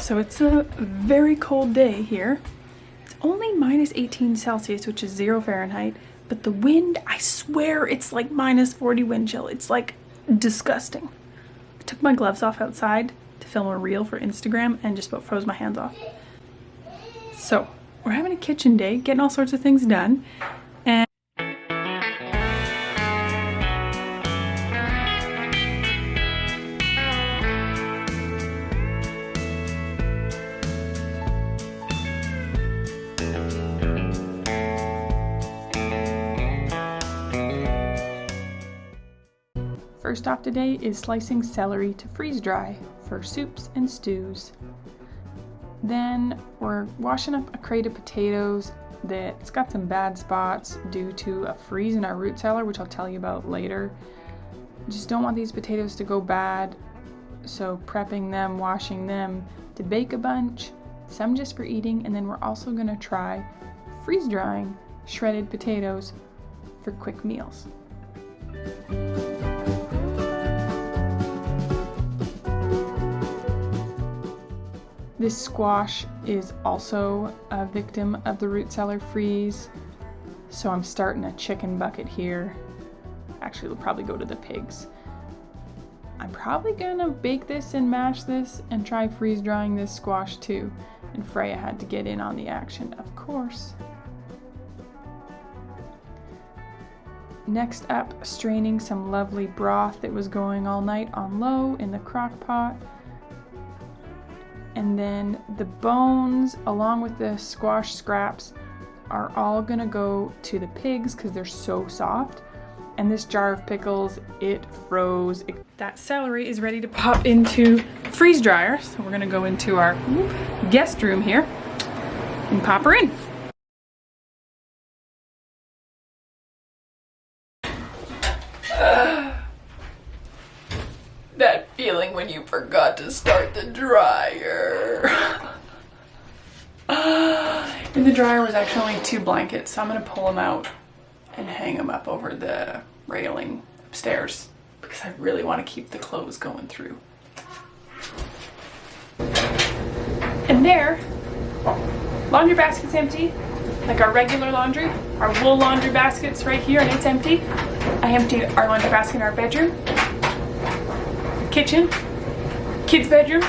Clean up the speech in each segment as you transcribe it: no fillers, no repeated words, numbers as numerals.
So it's a very cold day here. It's only minus 18 Celsius, which is 0 Fahrenheit, but the wind, I swear it's like minus 40 wind chill. It's like disgusting. I took my gloves off outside to film a reel for Instagram and just about froze my hands off. So we're having a kitchen day, getting all sorts of things done. And first off today is slicing celery to freeze dry for soups and stews. Then we're washing up a crate of potatoes that's got some bad spots due to a freeze in our root cellar, which I'll tell you about later. Just don't want these potatoes to go bad, so prepping them, washing them to bake a bunch, some just for eating, and then we're also gonna try freeze drying shredded potatoes for quick meals. This squash is also a victim of the root cellar freeze, so I'm starting a chicken bucket here. Actually, it'll probably go to the pigs. I'm probably gonna bake this and mash this and try freeze drying this squash too. And Freya had to get in on the action, of course. Next up, straining some lovely broth that was going all night on low in the crock pot. And then the bones, along with the squash scraps, are all gonna go to the pigs because they're so soft. And this jar of pickles, it froze. That celery is ready to pop into the freeze dryer. So we're gonna go into our guest room here and pop her in. That feeling when you forgot to start the dryer. In the dryer was actually only 2 blankets, so I'm gonna pull them out and hang them up over the railing upstairs because I really want to keep the clothes going through. And there, laundry basket's empty, like our regular laundry. Our wool laundry basket's right here and it's empty. I emptied our laundry basket in our bedroom, kitchen, kids' bedroom.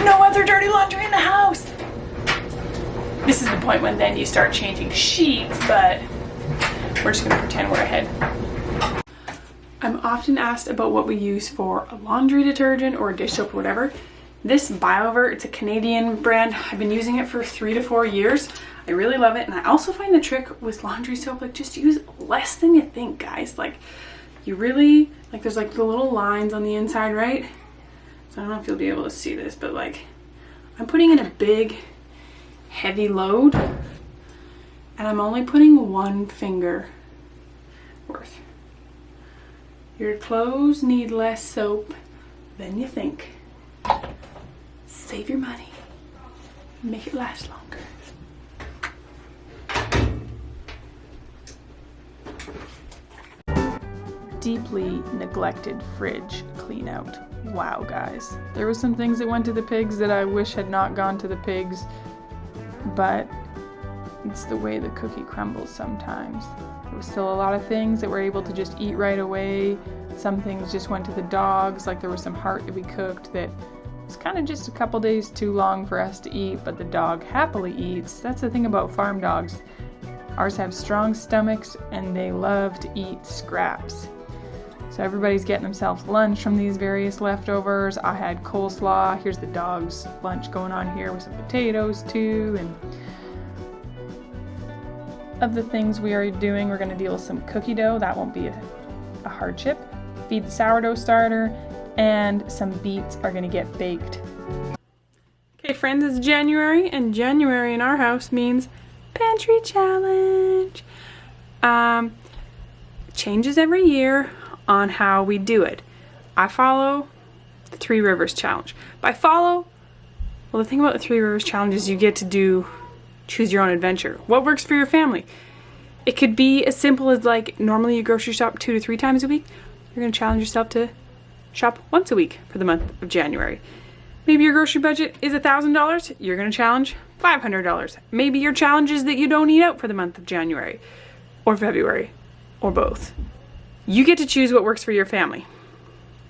No other dirty laundry in the house. This is the point when then you start changing sheets, but we're just gonna pretend we're ahead. I'm often asked about what we use for a laundry detergent or a dish soap or whatever. This BioVert, it's a Canadian brand. I've been using it for 3 to 4 years. I really love it. And I also find the trick with laundry soap, like just use less than you think, guys. Like you really, like there's like the little lines on the inside, right? So I don't know if you'll be able to see this, but like I'm putting in a big, heavy load and I'm only putting 1 finger worth. Your clothes need less soap than you think. Save your money. Make it last longer. Deeply neglected fridge clean out. Wow, guys. There were some things that went to the pigs that I wish had not gone to the pigs, but it's the way the cookie crumbles sometimes. There was still a lot of things that we're able to just eat right away. Some things just went to the dogs, like there was some heart that we cooked that was kind of just a couple days too long for us to eat, but the dog happily eats. That's the thing about farm dogs. Ours have strong stomachs and they love to eat scraps. So everybody's getting themselves lunch from these various leftovers. I had coleslaw. Here's the dog's lunch going on here with some potatoes too. And of the things we are doing, we're going to deal with some cookie dough. That won't be a hardship. Feed the sourdough starter, and some beets are going to get baked. Okay, friends, it's January, and January in our house means Pantry Challenge. Changes every year on how we do it. I follow the 3 Rivers Challenge. By follow, well, the thing about the 3 Rivers Challenge is you get to choose your own adventure. What works for your family? It could be as simple as like normally you grocery shop 2 to 3 times a week. You're going to challenge yourself to shop once a week for the month of January. Maybe your grocery budget is $1,000. You're gonna challenge $500. Maybe your challenge is that you don't eat out for the month of January or February or both. You get to choose what works for your family.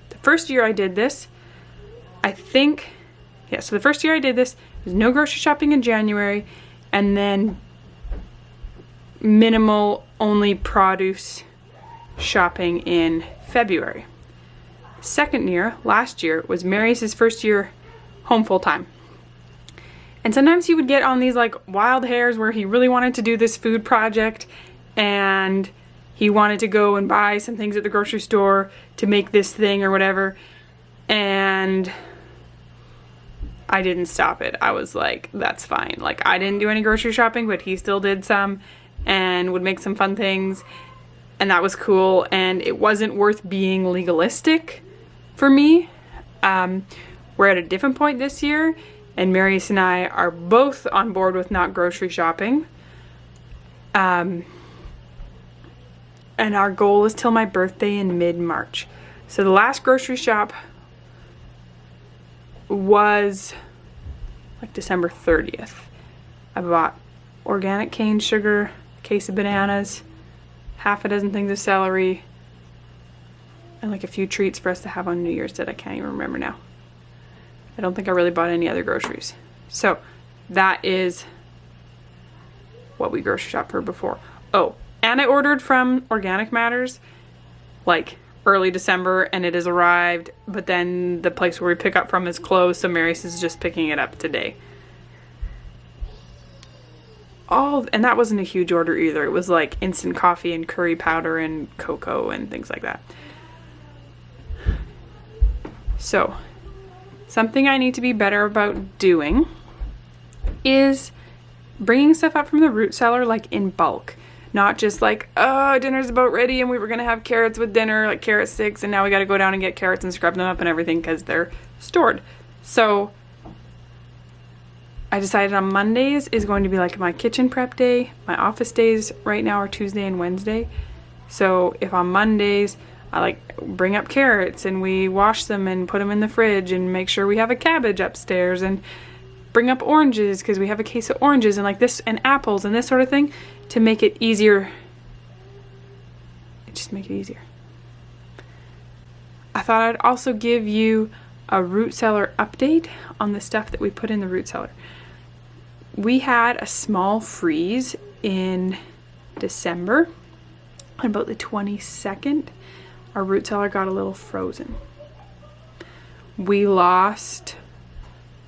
The first year I did this, so the first year I did this, there's no grocery shopping in January, and then minimal only produce shopping in February. Second year, last year, was Marius' first year home full time. And sometimes he would get on these like wild hairs where he really wanted to do this food project and he wanted to go and buy some things at the grocery store to make this thing or whatever. And I didn't stop it. I was like, that's fine. Like, I didn't do any grocery shopping, but he still did some and would make some fun things. And that was cool. And it wasn't worth being legalistic for me. We're at a different point this year, and Marius and I are both on board with not grocery shopping. And our goal is till my birthday in mid-March. So the last grocery shop was like December 30th. I bought organic cane sugar, a case of bananas, half a dozen things of celery, and like a few treats for us to have on New Year's that I can't even remember now. I don't think I really bought any other groceries. So that is what we grocery shopped for before. Oh, and I ordered from Organic Matters like early December, and it has arrived, but then the place where we pick up from is closed, so Marius is just picking it up today. And that wasn't a huge order either. It was like instant coffee and curry powder and cocoa and things like that. So, something I need to be better about doing is bringing stuff up from the root cellar like in bulk. Not just like, oh, dinner's about ready and we were going to have carrots with dinner, like carrot sticks, and now we got to go down and get carrots and scrub them up and everything because they're stored. So I decided on Mondays is going to be like my kitchen prep day. My office days right now are Tuesday and Wednesday. So if on Mondays I like bring up carrots and we wash them and put them in the fridge and make sure we have a cabbage upstairs and bring up oranges because we have a case of oranges and like this and apples and this sort of thing to make it easier. Just make it easier. I thought I'd also give you a root cellar update on the stuff that we put in the root cellar. We had a small freeze in December. On about the 22nd, our root cellar got a little frozen. We lost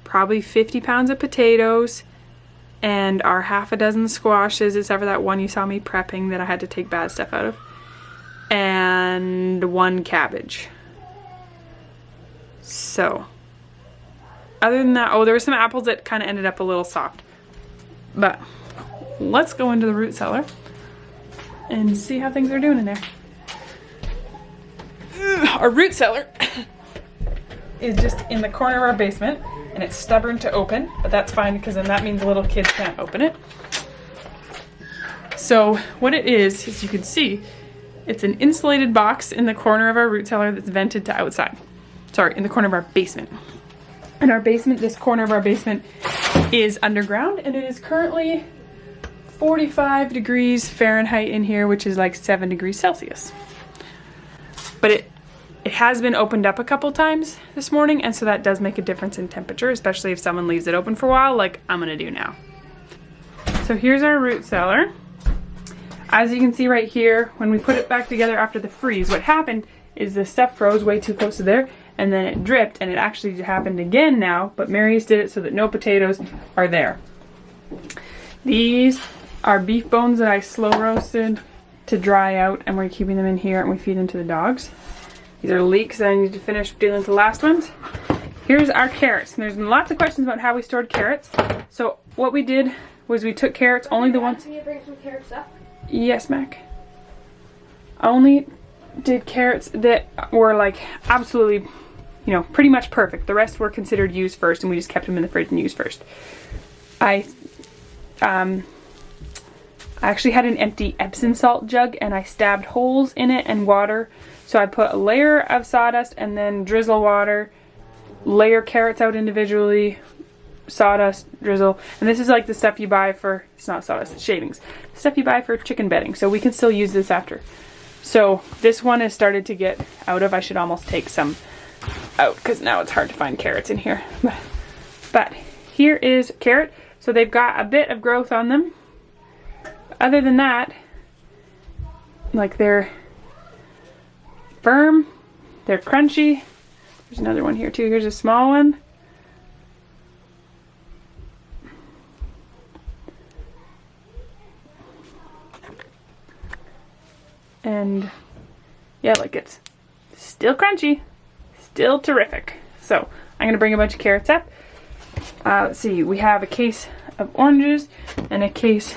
probably 50 pounds of potatoes and our half a dozen squashes, except for that one you saw me prepping that I had to take bad stuff out of, and one cabbage. So, other than that, oh, there were some apples that kind of ended up a little soft. But let's go into the root cellar and see how things are doing in there. Our root cellar is just in the corner of our basement, and it's stubborn to open, but that's fine because then that means little kids can't open it. So what it is, as you can see, it's an insulated box in the corner of our root cellar that's vented to outside. Sorry, in the corner of our basement. And our basement, this corner of our basement is underground, and it is currently 45 degrees Fahrenheit in here, which is like 7 degrees Celsius. But it has been opened up a couple times this morning, and so that does make a difference in temperature, especially if someone leaves it open for a while, like I'm gonna do now. So here's our root cellar. As you can see right here, when we put it back together after the freeze, what happened is the stuff froze way too close to there, and then it dripped, and it actually happened again now, but Marius did it so that no potatoes are there. These are beef bones that I slow roasted to dry out, and we're keeping them in here, and we feed them to the dogs. These are leeks that I need to finish dealing with the last ones. Here's our carrots. And there's been lots of questions about how we stored carrots. So what we did was we took carrots, only the ones... Can you bring some carrots up? Yes, Mac. I only did carrots that were like absolutely, you know, pretty much perfect. The rest were considered used first, and we just kept them in the fridge and used first. I actually had an empty Epsom salt jug, and I stabbed holes in it and water. So I put a layer of sawdust and then drizzle water layer carrots out individually, sawdust, drizzle, and this is like the stuff you buy for, it's not sawdust, it's shavings, stuff you buy for chicken bedding, so we can still use this after. So this one has started to get out of, I should almost take some out because now it's hard to find carrots in here. But here is carrot, so they've got a bit of growth on them. Other than that, like they're firm, they're crunchy. There's another one here too. Here's a small one. And yeah, like it's still crunchy, still terrific. So I'm gonna bring a bunch of carrots up. Let's see, we have a case of oranges and a case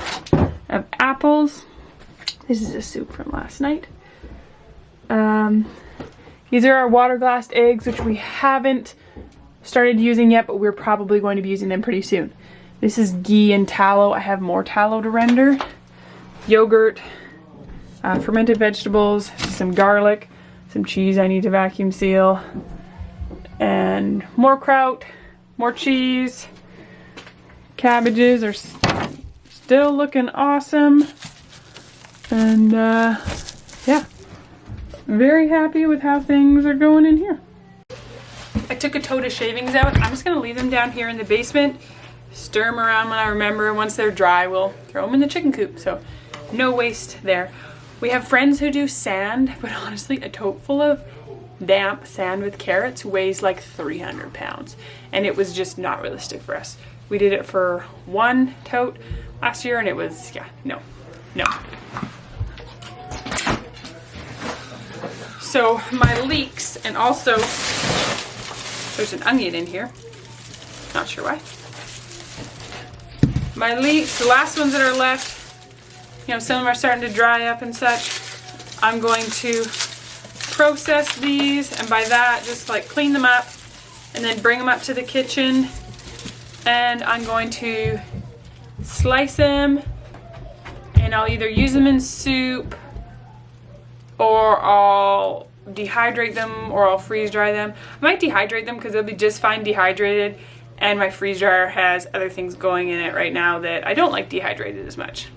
of apples. This is a soup from last night. These are our water glassed eggs, which we haven't started using yet, but we're probably going to be using them pretty soon. This is ghee and tallow. I have more tallow to render. Yogurt, fermented vegetables, some garlic, some cheese I need to vacuum seal, and more kraut, more cheese. Cabbages are still looking awesome. And yeah, very happy with how things are going in here. I took a tote of shavings out. I'm just gonna leave them down here in the basement, stir them around when I remember. Once they're dry, we'll throw them in the chicken coop, so no waste there. We have friends who do sand, but honestly, a tote full of damp sand with carrots weighs like 300 pounds, and it was just not realistic for us. We did it for one tote last year, and it was, yeah, no. So my leeks, and also there's an onion in here, not sure why. My leeks, the last ones that are left, you know, some of them are starting to dry up and such. I'm going to process these, and by that just like clean them up and then bring them up to the kitchen, and I'm going to slice them, and I'll either use them in soup, or I'll dehydrate them, or I'll freeze dry them. I might dehydrate them because they'll be just fine dehydrated, and my freeze dryer has other things going in it right now that I don't like dehydrated as much.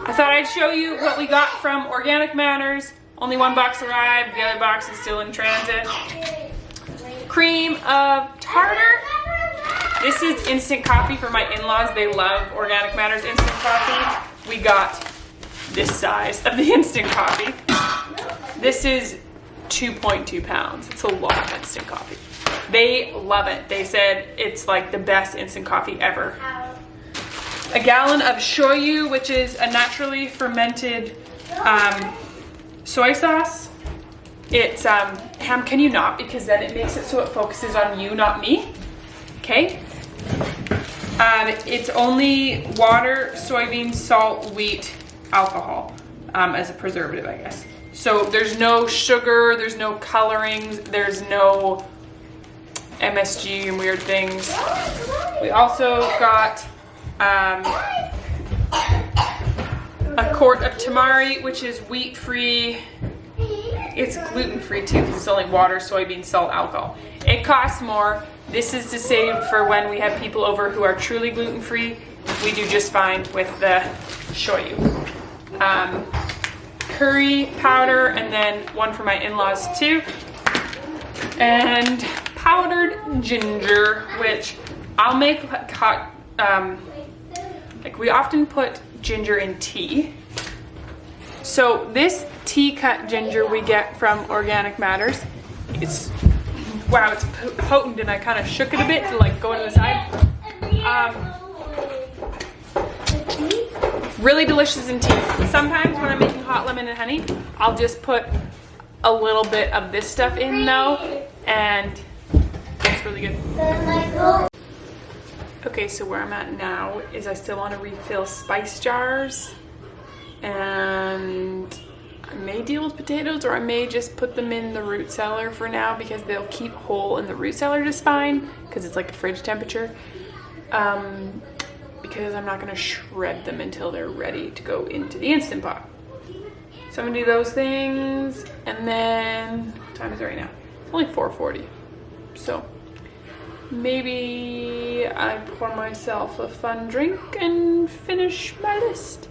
I thought I'd show you what we got from Organic Matters. Only one box arrived, the other box is still in transit. Cream of tartar. This is instant coffee for my in-laws. They love Organic Matters instant coffee. We got this size of the instant coffee. This is 2.2 pounds. It's a lot of instant coffee. They love it. They said it's like the best instant coffee ever. A gallon of shoyu, which is a naturally fermented soy sauce. It's, Ham, can you not? Because then it makes it so it focuses on you, not me. Okay? It's only water, soybean, salt, wheat, alcohol as a preservative, I guess. So there's no sugar, there's no colorings, there's no MSG and weird things. We also got a quart of tamari, which is wheat-free. It's gluten-free too, because it's only water, soybean, salt, alcohol. It costs more. This is to save for when we have people over who are truly gluten-free. We do just fine with the shoyu. Curry powder, and then one for my in-laws too. And powdered ginger, which I'll make hot, like we often put ginger in tea. So this tea cut ginger we get from Organic Matters. It's, wow, it's potent, and I kind of shook it a bit to like go to the side. Really delicious in tea. Sometimes when I'm making hot lemon and honey, I'll just put a little bit of this stuff in though, and it's really good. Okay, so where I'm at now is I still want to refill spice jars, and I may deal with potatoes, or I may just put them in the root cellar for now because they'll keep whole in the root cellar just fine because it's like a fridge temperature. Because I'm not going to shred them until they're ready to go into the Instant Pot. So I'm going to do those things, and then, what time is it right now? It's only 4:40. So maybe I pour myself a fun drink and finish my list.